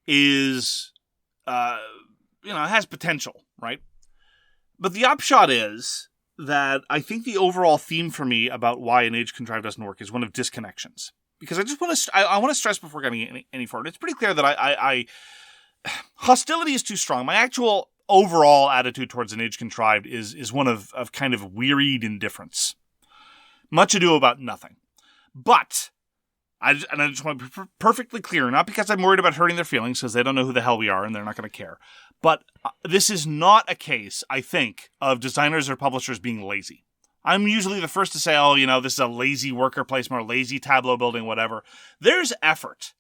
is, it has potential, right? But the upshot is that I think the overall theme for me about why an Age Contrived doesn't work is one of disconnections. Because I just want to, I want to stress before getting any further. It's pretty clear that I hostility is too strong. My actual overall attitude towards an Age Contrived is one of kind of wearied indifference. Much ado about nothing. But I just want to be perfectly clear, not because I'm worried about hurting their feelings, because they don't know who the hell we are and they're not going to care. But this is not a case, I think, of designers or publishers being lazy. I'm usually the first to say, this is a lazy worker placement or lazy tableau building, whatever. There's effort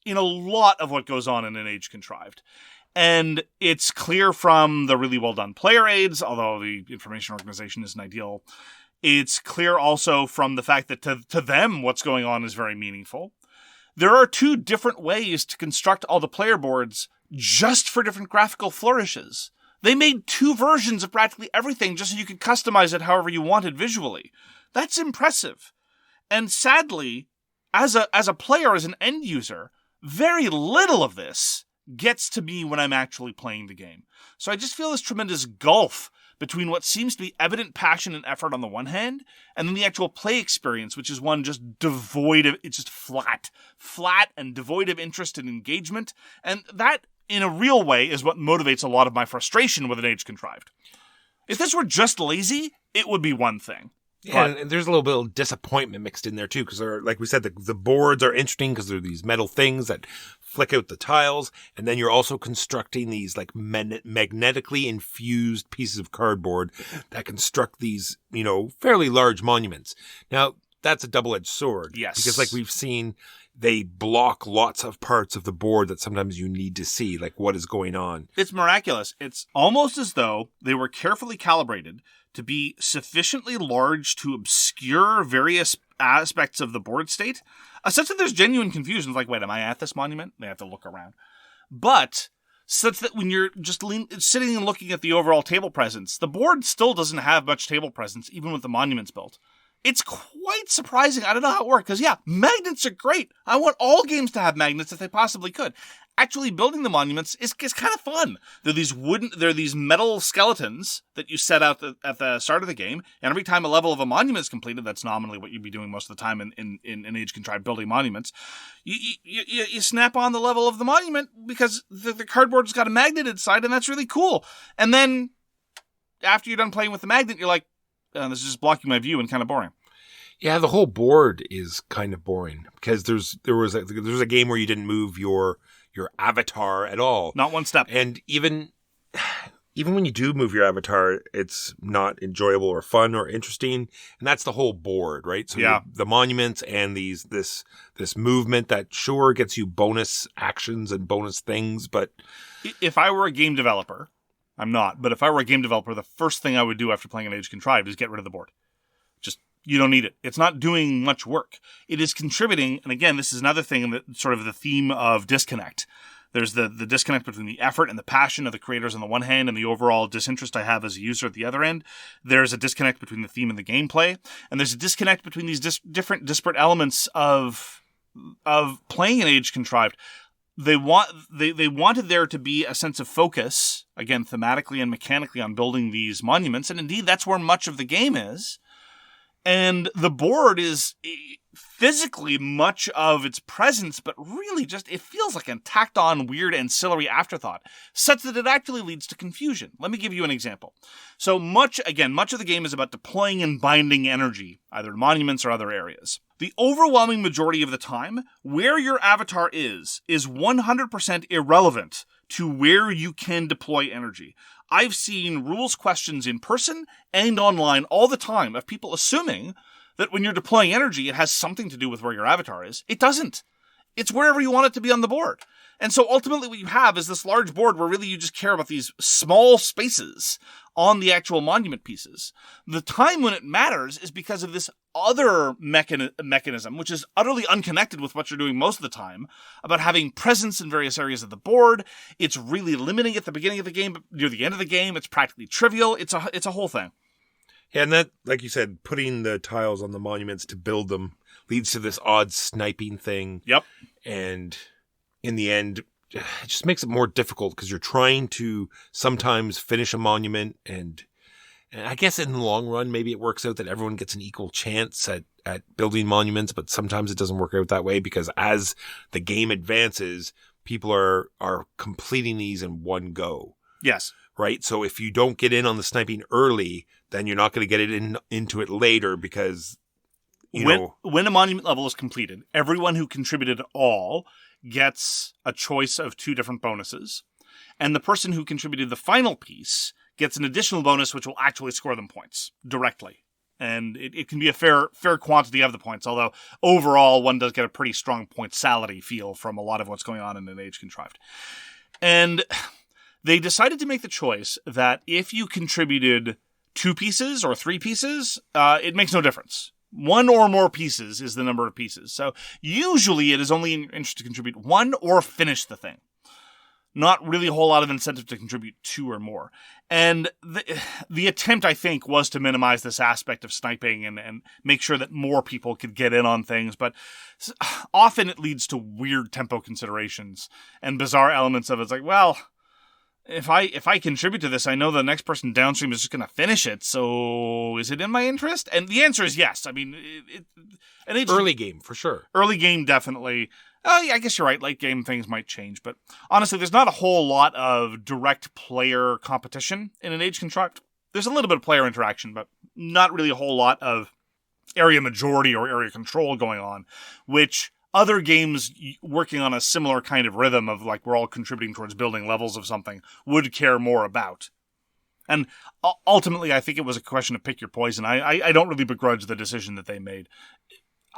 in a lot of what goes on in an Age Contrived. And it's clear from the really well done player aids, although the information organization isn't ideal. It's clear also from the fact that to them, what's going on is very meaningful. There are 2 different ways to construct all the player boards just for different graphical flourishes. They made 2 versions of practically everything just so you could customize it however you wanted visually. That's impressive. And sadly, as a player, as an end user, very little of this gets to me when I'm actually playing the game. So I just feel this tremendous gulf between what seems to be evident passion and effort on the one hand, and then the actual play experience, which is one just devoid of, it's just flat and devoid of interest and engagement. And that, in a real way, is what motivates a lot of my frustration with an Age Contrived. If this were just lazy, it would be one thing. Yeah, and there's a little bit of disappointment mixed in there too, because like we said, the boards are interesting because they're these metal things that flick out the tiles, and then you're also constructing these like magnetically infused pieces of cardboard that construct these, fairly large monuments. Now, that's a double-edged sword. Yes. Because like we've seen, they block lots of parts of the board that sometimes you need to see, like what is going on. It's miraculous. It's almost as though they were carefully calibrated to be sufficiently large to obscure various aspects of the board state. A sense that there's genuine confusion, like, wait, am I at this monument? They have to look around. But such that when you're just sitting and looking at the overall table presence, the board still doesn't have much table presence, even with the monuments built. It's quite surprising. I don't know how it works, because magnets are great. I want all games to have magnets if they possibly could. Actually building the monuments is kind of fun. They're these metal skeletons that you set out at the start of the game, and every time a level of a monument is completed, that's nominally what you'd be doing most of the time in Age Contrived building monuments, you snap on the level of the monument because the cardboard's got a magnet inside, and that's really cool. And then after you're done playing with the magnet, you're like, this is just blocking my view and kind of boring. Yeah, the whole board is kind of boring because there was a game where you didn't move your avatar at all. Not one step. And even when you do move your avatar, it's not enjoyable or fun or interesting. And that's the whole board, right? So yeah, the monuments and this movement that sure gets you bonus actions and bonus things, but if I were a game developer, I'm not, but if I were a game developer, the first thing I would do after playing an Age Contrived is get rid of the board. You don't need it. It's not doing much work. It is contributing, and again, this is another thing that sort of the theme of disconnect. There's the disconnect between the effort and the passion of the creators on the one hand and the overall disinterest I have as a user at the other end. There's a disconnect between the theme and the gameplay, and there's a disconnect between these different disparate elements of playing an Age Contrived. They wanted there to be a sense of focus, again, thematically and mechanically on building these monuments, and indeed that's where much of the game is. And the board is physically much of its presence, but really just, it feels like a tacked on weird ancillary afterthought, such that it actually leads to confusion. Let me give you an example. So much of the game is about deploying and binding energy, either in monuments or other areas. The overwhelming majority of the time, where your avatar is 100% irrelevant to where you can deploy energy. I've seen rules questions in person and online all the time of people assuming that when you're deploying energy, it has something to do with where your avatar is. It doesn't. it's wherever you want it to be on the board. And so ultimately what you have is this large board where really you just care about these small spaces on the actual monument pieces. The time when it matters is because of this other mechanism, which is utterly unconnected with what you're doing most of the time, about having presence in various areas of the board. It's really limiting at the beginning of the game, but near the end of the game, it's practically trivial. It's a whole thing. Yeah, and that, like you said, putting the tiles on the monuments to build them leads to this odd sniping thing. Yep. And in the end, it just makes it more difficult because you're trying to sometimes finish a monument, and I guess in the long run, maybe it works out that everyone gets an equal chance at building monuments, but sometimes it doesn't work out that way because as the game advances, people are completing these in one go. Yes. Right? So if you don't get in on the sniping early, then you're not going to get it into it later because, when a monument level is completed, everyone who contributed all gets a choice of 2 different bonuses, and the person who contributed the final piece gets an additional bonus which will actually score them points directly. And it can be a fair quantity of the points, although overall one does get a pretty strong pointsality feel from a lot of what's going on in an Age Contrived. And they decided to make the choice that if you contributed 2 pieces or 3 pieces, it makes no difference. 1 or more pieces is the number of pieces. So usually it is only in your interest to contribute 1 or finish the thing. Not really a whole lot of incentive to contribute 2 or more. And the attempt, I think, was to minimize this aspect of sniping and make sure that more people could get in on things. But often it leads to weird tempo considerations and bizarre elements of it. It's like, well, if I contribute to this, I know the next person downstream is just going to finish it. So is it in my interest? And the answer is yes. I mean, early game for sure. Early game, definitely. Yeah, I guess you're right. Late game things might change, but honestly, there's not a whole lot of direct player competition in an Age Contrived. There's a little bit of player interaction, but not really a whole lot of area majority or area control going on, which other games working on a similar kind of rhythm of like we're all contributing towards building levels of something would care more about. And ultimately, I think it was a question of pick your poison. I don't really begrudge the decision that they made.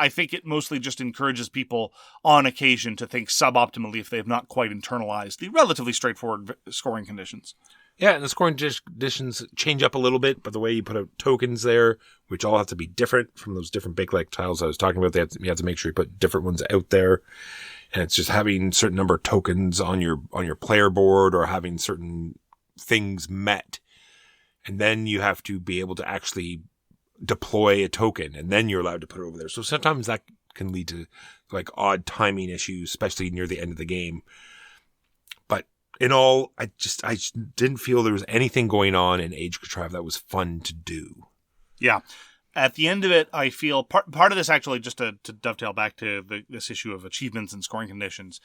I think it mostly just encourages people on occasion to think suboptimally if they have not quite internalized the relatively straightforward scoring conditions. Yeah, and the scoring conditions change up a little bit, but the way you put out tokens there, which all have to be different from those different bake-like tiles I was talking about, you have to make sure you put different ones out there. And it's just having a certain number of tokens on your player board or having certain things met. And then you have to be able to actually deploy a token, and then you're allowed to put it over there. So sometimes that can lead to like odd timing issues, especially near the end of the game. But in all, I didn't feel there was anything going on in Age Contrived that was fun to do. Yeah. At the end of it, I feel part of this actually, just to dovetail back to this issue of achievements and scoring conditions,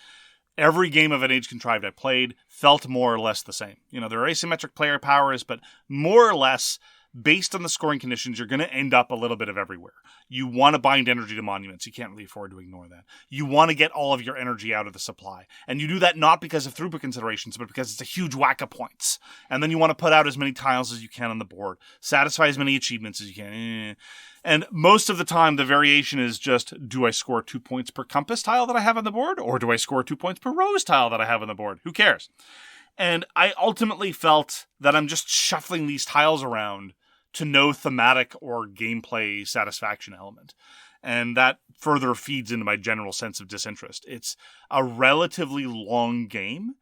every game of an Age Contrived I played felt more or less the same. There are asymmetric player powers, but more or less based on the scoring conditions, you're going to end up a little bit of everywhere. You want to bind energy to monuments. You can't really afford to ignore that. You want to get all of your energy out of the supply. And you do that not because of throughput considerations, but because it's a huge whack of points. And then you want to put out as many tiles as you can on the board. Satisfy as many achievements as you can. And most of the time, the variation is just, do I score 2 points per compass tile that I have on the board? Or do I score 2 points per rose tile that I have on the board? Who cares? And I ultimately felt that I'm just shuffling these tiles around to no thematic or gameplay satisfaction element. And that further feeds into my general sense of disinterest. It's a relatively long game.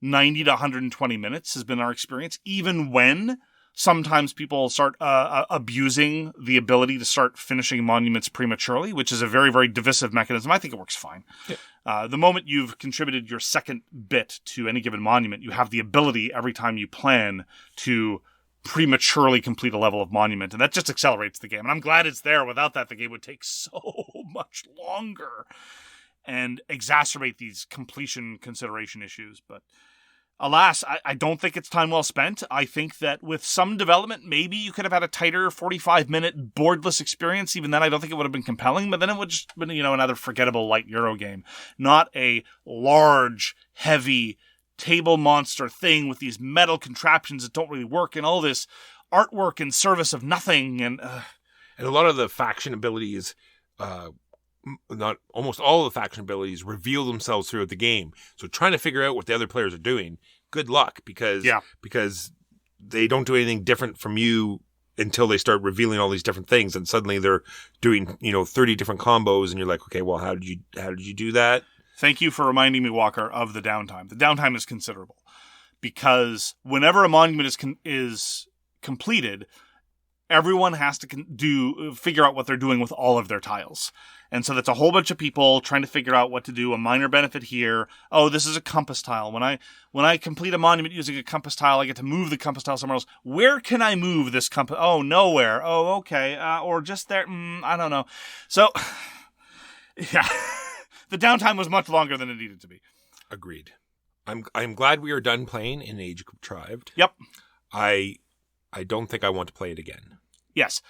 90 to 120 minutes has been our experience, even when sometimes people start abusing the ability to start finishing monuments prematurely, which is a very, very divisive mechanism. I think it works fine. Yeah. The moment you've contributed your second bit to any given monument, you have the ability every time you plan to prematurely complete a level of monument, and that just accelerates the game. And I'm glad it's there. Without that, the game would take so much longer and exacerbate these completion consideration issues. But alas, I don't think it's time well spent. I think that with some development, maybe you could have had a tighter 45-minute boardless experience. Even then, I don't think it would have been compelling, but then it would just been, another forgettable light Euro game, not a large, heavy table monster thing with these metal contraptions that don't really work and all this artwork in service of nothing. And a lot of the faction abilities not almost all of the faction abilities reveal themselves throughout the game. So trying to figure out what the other players are doing, good luck, because they don't do anything different from you until they start revealing all these different things, and suddenly they're doing 30 different combos, and you're like, okay, well, how did you do that? Thank you for reminding me, Walker, of the downtime. The downtime is considerable because whenever a monument is completed, everyone has to figure out what they're doing with all of their tiles. And so that's a whole bunch of people trying to figure out what to do. A minor benefit here. Oh, this is a compass tile. When I complete a monument using a compass tile, I get to move the compass tile somewhere else. Where can I move this compass? Oh, nowhere. Oh, okay. Or just there. I don't know. So, yeah, the downtime was much longer than it needed to be. Agreed. I'm glad we are done playing in Age of Contrived. Yep. I don't think I want to play it again. Yes.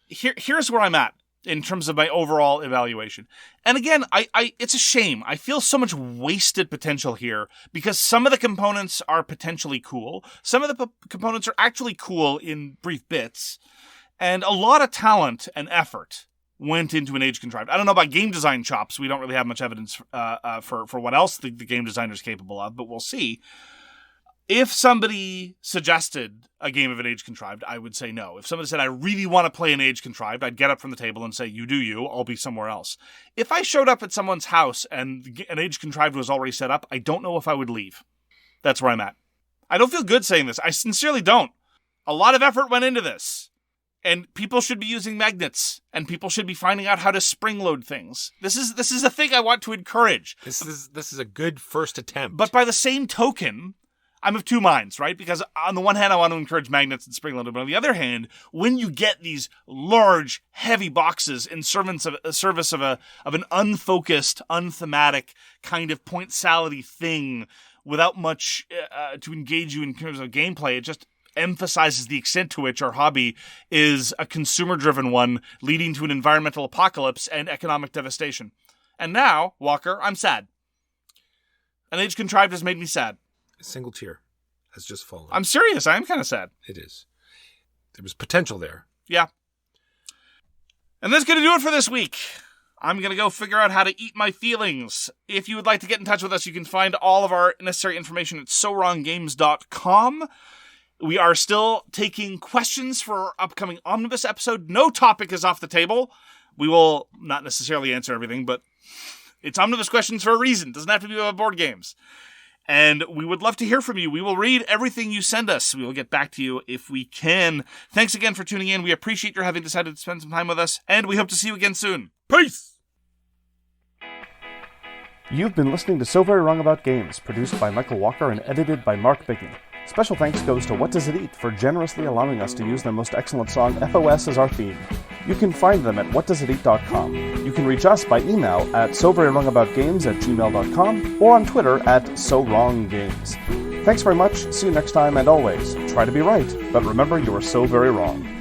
Here's where I'm at in terms of my overall evaluation. And again, I it's a shame. I feel so much wasted potential here because some of the components are potentially cool. Some of the components are actually cool in brief bits. And a lot of talent and effort went into an Age Contrived. I don't know about game design chops. We don't really have much evidence for what else the game designer is capable of, but we'll see. If somebody suggested a game of an Age Contrived, I would say no. If somebody said, I really want to play an Age Contrived, I'd get up from the table and say, you do you, I'll be somewhere else. If I showed up at someone's house and an Age Contrived was already set up, I don't know if I would leave. That's where I'm at. I don't feel good saying this. I sincerely don't. A lot of effort went into this. And people should be using magnets, and people should be finding out how to spring load things. This is a thing I want to encourage. This is a good first attempt. But by the same token, I'm of two minds, right? Because on the one hand, I want to encourage magnets and spring loading, but on the other hand, when you get these large, heavy boxes in service of an unfocused, unthematic kind of point salad-y thing without much to engage you in terms of gameplay, it just emphasizes the extent to which our hobby is a consumer-driven one, leading to an environmental apocalypse and economic devastation. And now, Walker, I'm sad. An Age Contrived has made me sad. A single tear has just fallen. I'm serious. I am kind of sad. It is. There was potential there. Yeah. And that's going to do it for this week. I'm going to go figure out how to eat my feelings. If you would like to get in touch with us, you can find all of our necessary information at sowronggames.com. We are still taking questions for our upcoming Omnibus episode. No topic is off the table. We will not necessarily answer everything, but it's Omnibus Questions for a reason. It doesn't have to be about board games. And we would love to hear from you. We will read everything you send us. We will get back to you if we can. Thanks again for tuning in. We appreciate your having decided to spend some time with us, and we hope to see you again soon. Peace! You've been listening to So Very Wrong About Games, produced by Michael Walker and edited by Mark Bigney. Special thanks goes to What Does It Eat for generously allowing us to use their most excellent song, FOS, as our theme. You can find them at whatdoesiteat.com. You can reach us by email at soverywrongaboutgames@gmail.com or on Twitter at SoWrongGames. Thanks very much, see you next time, and always, try to be right, but remember you are so very wrong.